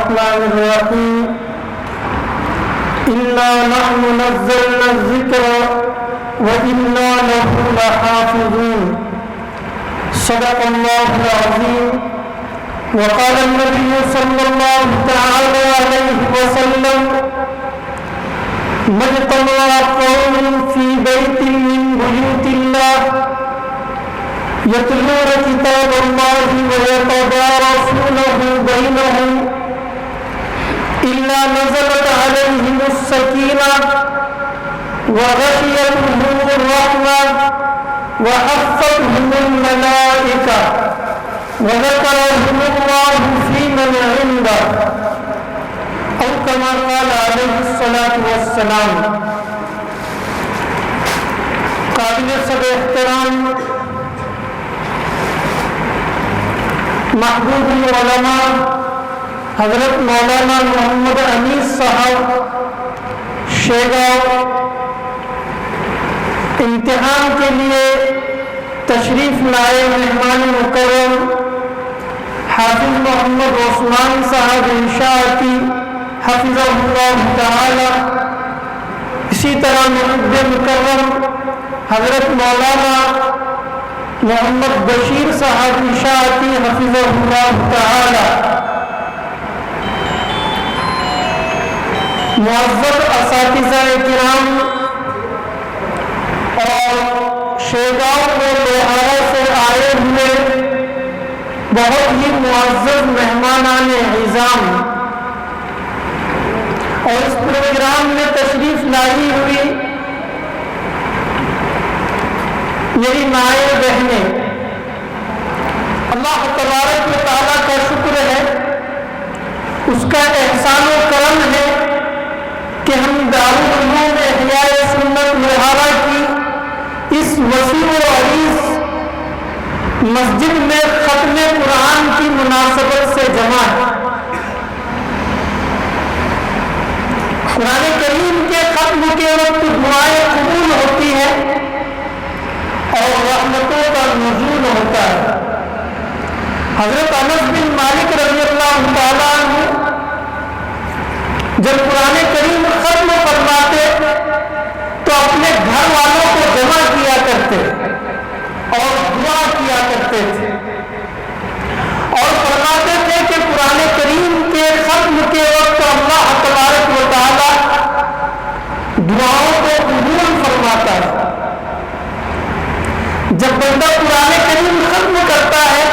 الرحمن الرحيم إنا نحن نزلنا الذكر وإنا له لحافظون صدق الله العظيم وقال النبي صلى الله تعالى عليه وسلم ما اجتمع قوم في بيت من بيوت الله يتلون كتاب الله ويتدارسونه بينهم إلا نزلت عليهم السكينة وغشيتهم الرحمة وحفتهم الملائكة وذكرهم الله في من عنده أو كما قال عليه الصلاة والسلام. قابل سب احترام محبوب العلماء حضرت مولانا محمد انیس صاحب شیگاؤں امتحان کے لیے تشریف لائے مہمان مکرم حافظ محمد عثمان صاحب انشاءتی حفظہ اللہ تعالی، اسی طرح محب مکرم حضرت مولانا محمد بشیر صاحب انشاءتی حفظہ اللہ تعالی، معزز اساتذہ کرام اور شیگاؤں میں لوہارا سے آئے ہوئے بہت ہی معزز مہمانان اعظام اور اس پروگرام میں تشریف لائی ہوئی میری مائیں بہنیں، اللہ تبارک و تعالیٰ کا شکر ہے، اس کا احسان و کرم ہے کہ ہم دارالعلوم احیاء سنت لوہارا کی اس وسیع و عریض مسجد میں ختم قرآن کی مناسبت سے جمع ہے۔ قرآن کریم کے ختم کے وقت دعائیں قبول ہوتی ہیں اور رحمتوں کا نزول ہوتا ہے۔ حضرت انس بن مالک رضی اللہ تعالیٰ عنہ جب قرآن کریم ختم فرماتے تو اپنے گھر والوں کو جمع کیا کرتے اور دعا کیا کرتے تھے اور فرماتے تھے کہ قرآن کریم کے ختم کے وقت اللہ تبارک و تعالی دعاؤں کو قبول فرماتا ہے۔ جب بندہ قرآن کریم ختم کرتا ہے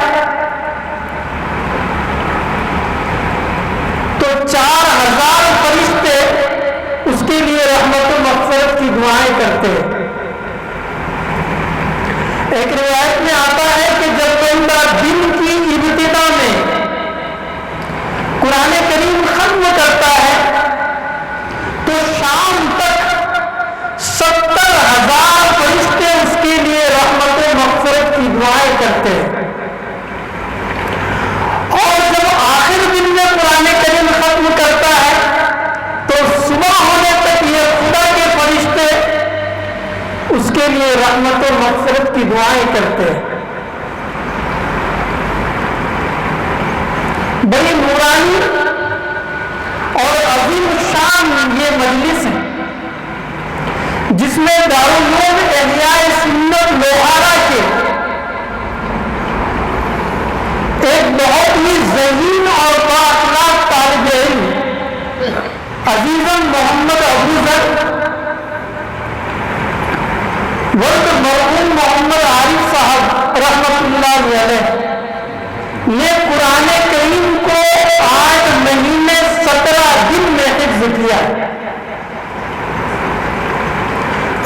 تو 4000 فرشتے اس کے لیے رحمت و مغفرت کی دعائیں کرتے ہیں۔ ایک روایت میں آتا ہے کہ جب بندہ دن کی ابتدا میں قرآن کریم ختم کرتا ہے تو شام تک 70,000 فرشتے اس کے لیے رحمت و مغفرت کی دعائیں کرتے ہیں، اور جب آخر دن میں قرآن کریم ختم کرتا ہے تو صبح ہونے تک یہ خدا کے فرشتے اس کے لیے رحمت و مغفرت کی دعائیں کرتے ہیں۔ بڑی نورانی اور عظیم شان یہ مجلس ہے جس میں دارالعلوم احیاء سنت لوہارا کے ایک بہت ہی ذہین اور بااخلاق طالب علم عزیزاً محمد ابوذر ورد مرحوم محمد عارف صاحب رحمۃ اللہ علیہ نے قرآن کریم کو 8 مہینے 17 دن میں حفظ کیا۔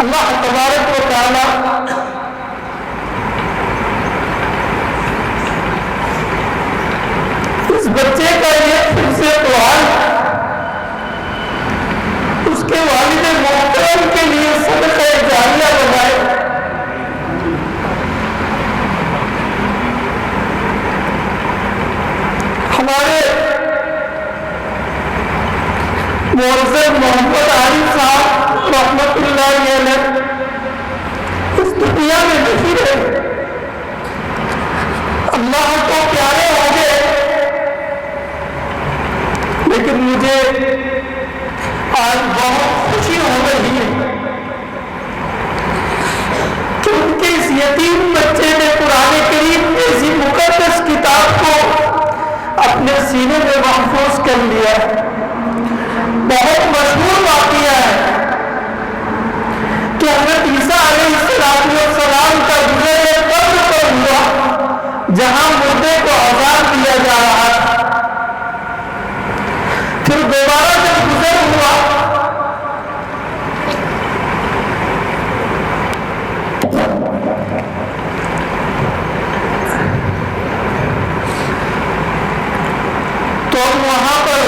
اللہ تبارک و تعالی اس بچے کا یہ حفظ قرآن اس کے والد محترم کے لیے صدقہ جاریہ بنائے۔ ہمارے معزز محمد عارف صاحب رحمت اللہ علیہ اس دنیا میں نہیں رہے، اللہ کو پیارے ہو گئے لیکن مجھے آج بہت خوشی ہو رہی ہے کہ ان کے اس یتیم بچے نے قرآن کریم جیسی مقدس کتاب کو اپنے سینے میں محفوظ کر لیا. بہت مشہور واقعہ ہے کہ حضرت عیسیٰ علیہ السلام کا گزر قبر پر ہوا جہاں مردے کو عذاب دیا جا رہا تھا. پھر دوبارہ جب گزر ہوا تو وہاں پر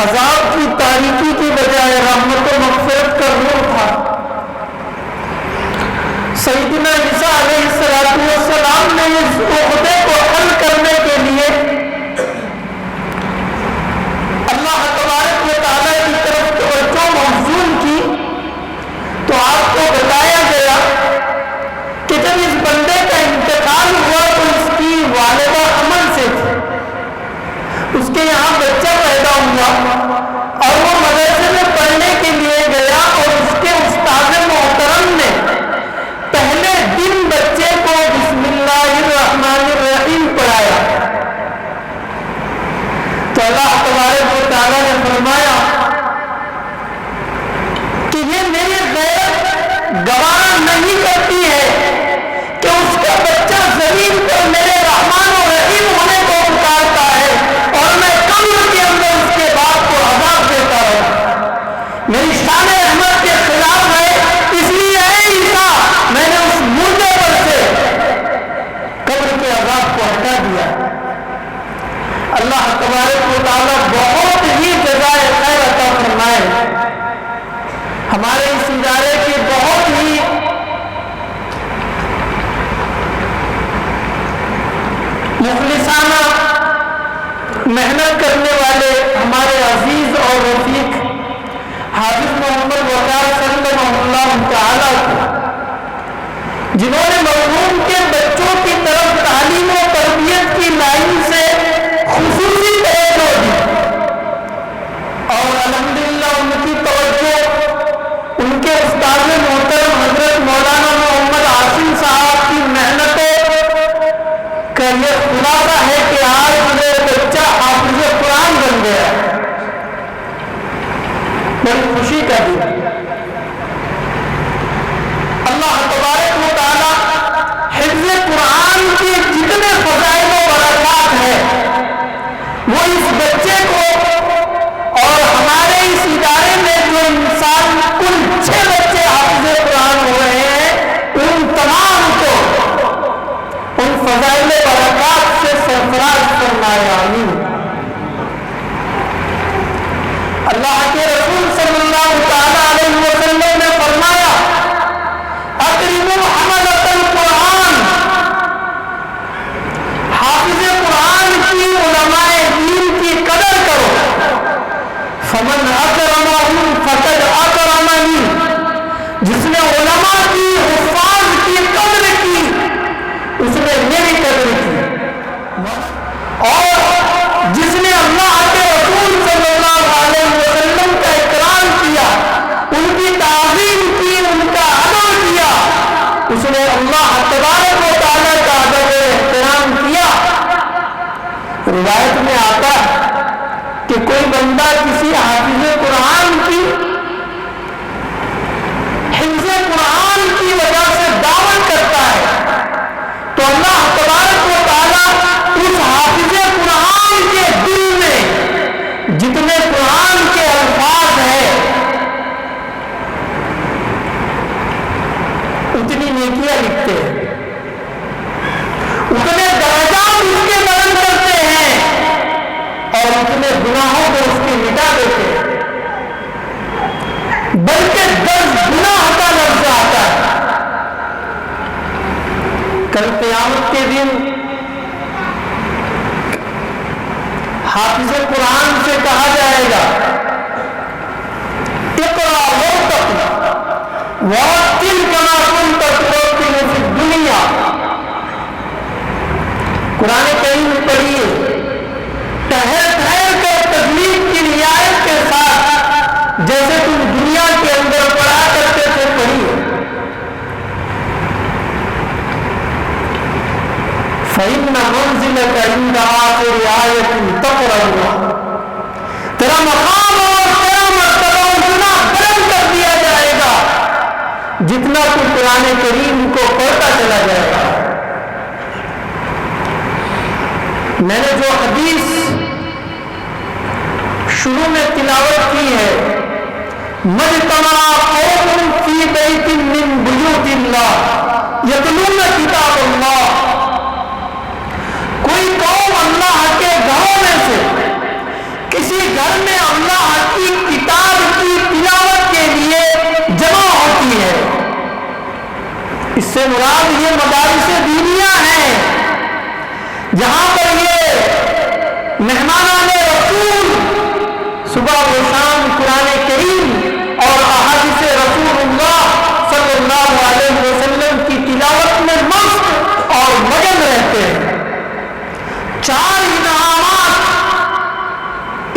عذاب کی تاریکی کی بجائے رحمت و مغفرت کا نور تھا. سیدنا عیسیٰ علیہ السلام نے اس عہدے کو حل کرنے کے لیے اللہ تبارک و تعالیٰ کی طرف توجہ مبذول کی. تو آپ کو بتایا گیا کہ جب اس بندے کا انتقال ہوا تو اس کی والدہ امن سے تھی. اس کے یہاں بچہ پیدا ہوا اور وہ مدرسے میں پڑھنے کے لیے گیا اور اس کے استاد محترم نے پہلے دن بچے کو بسم اللہ الرحمن الرحیم پڑھایا. تو اللہ تبارک و تعالیٰ نے فرمایا کہ یہ میری غیرت گوارا نہیں کرتی ہے کہ اس کا بچہ زمین پر میرے رحمان و رحیم ہونے کو پکارتا ہے اور میں قبر کے اندر اس کے باپ کو عذاب دیتا ہوں. میری شان رحمت کے خلاف ہے، اس لیے اے عیسیٰ میں نے اس مردے پر سے قبر کے عذاب کو ہٹا دیا. اللہ تبارک و تعالیٰ بہت ہی جزائے خیر عطا فرمائے. ہمارے اس ادارے کی بہت ہی مخلصانہ محنت کرنے والے ہمارے عزیز اور رفیق حافظ محمد وقار صلی اللہ تعالیٰ کو، جنہوں نے مرحوم کے بچوں کی طرف تعلیم و تربیت کی لائن سے خصوصی توجہ دی اور الحمدللہ ان کی توجہ ان کے استاد محترم حضرت مولانا محمد عاصم صاحب کی محنتوں کا یہ خلاصہ ہے کہ آج میرا بچہ حافظ قرآن بن گیا. بڑی خوشی کا دن. اللہ تبارک و تعالیٰ حفظ قرآن کے جتنے فضائل و برکات ہیں وہ اس بچے کو اور ہمارے اس ادارے میں جو انسان کل 6 بچے حافظ قرآن ہو رہے ہیں ان تمام کو ان فضائل برکات سے سرفراز فرمائے. آمین. اللہ کے رسول صلی اللہ تعالیٰ علیہ وسلم نے فرمایا اکرموا حملۃ القرآن، حافظ قرآن کی علماء دین کی قدر کرو. فمن اکرمہم فقد اکرمنی، جس نے علماء کی حفاظ کی قدر کی اس نے میری قدر کی. اور جس نے اللہ کے رسول صلی اللہ علیہ وسلم کا اکرام کیا، ان کی تعظیم کی، ان کا ادب کیا، اس نے اللہ تبارک و تعالیٰ کا ادب و احترام کیا. روایت میں آتا ہے کہ کوئی بندہ کسی حافظ قرآن کی حفظ قرآن کی وجہ سے دعوت کرتا ہے تو اللہ تبارک و تعالیٰ اس حافظ قرآن کے دل میں جتنے قرآن کے الفاظ ہیں اتنی نیکیاں لکھتے ہیں، اتنے درجات اس کے بلند کرتے ہیں اور اتنے گناہوں کو اس کے مٹا دیتے ہیں، بلکہ 10 گناہ کا لفظ آتا ہے. کل قیامت کے دن حافظ قرآن سے کہا جائے گا اقرا وارتل کما کنت ترتل فی الدنیا. قرآن کریم پڑھیے، ٹھہر ٹھہر کر تجوید جیسے تم دنیا کے اندر پڑھا کرتے تھے پڑھیے. فَإِنَّ مَنْزِلَكَ عِنْدَ آخِرِ آیَةٍ تَقْرَأُهَا. تیرا مقام اور تیرا مرتبہ اتنا بلند کر دیا جائے گا جتنا تو قرآن کریم کو پڑھتا چلا جائے گا. میں نے جو حدیث شروع میں تلاوت کی ہے، مجتمع قوم فی بیت من بیوت اللہ یتلون کتاب اللہ، کوئی قوم اللہ کے گھروں میں سے کسی گھر میں اللہ کی کتاب کی تلاوت کے لیے جمع ہوتی ہے. اس سے مراد یہ مدارس دینیاں ہیں جہاں پر یہ مہمانان رسول صبح و شام قرآن کریم اور احادیث رسول اللہ صلی اللہ علیہ وسلم کی تلاوت میں مست اور مگن رہتے ہیں. 4 انعامات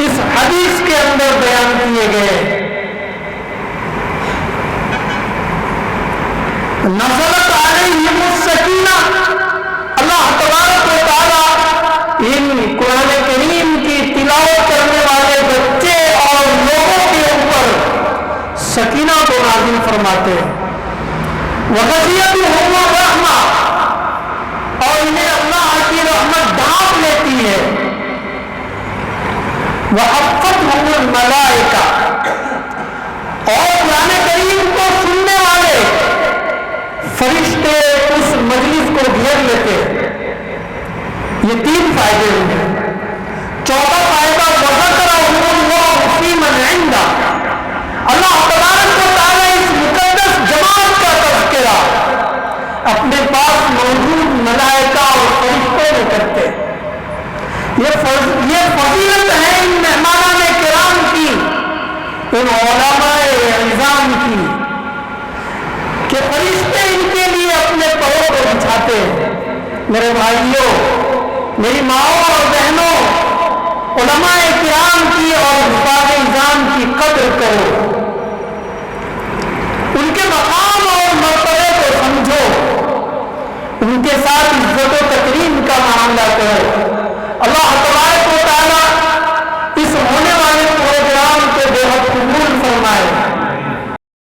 اس حدیث کے اندر بیان کیے گئے. نزلت علیہم السکینہ، اللہ تبارک و تعالی ان قرآن کریم کی تلاوت کرنے والے بچے اور لوگوں کے اوپر سکینہ کو نازل فرماتے ہیں. وغشیتہم الرحمہ، اور انہیں اللہ کی رحمت ڈھانپ لیتی ہے. وحفتہم الملائکہ، اور قرآن کریم کو سننے والے فرشتے اس مجلس کو گھیر لیتے ہیں. یہ 3 فائدے ہوں گے. 4واں فائدہ وذکرہم اللہ فی من عنده، اللہ تبارک و تعالی اس مقدس جماعت کا تذکرہ اپنے پاس موجود ملائکہ اور فرشتوں میں کرتے ہیں. یہ فضیلت ہے ان مہمانان کرام کی، ان علماء اعظام کی، کہ فرشتے ان کے لیے اپنے پروں کو بچھاتے ہیں. میرے بھائیوں، میری ماؤں اور بہنوں، علماء کرام کی اور حفاظ اعظام کی قدر کرو، ان کے مقام اور مرتبے کو سمجھو، ان کے ساتھ عزت و تکریم کا معاملہ کرو. اللہ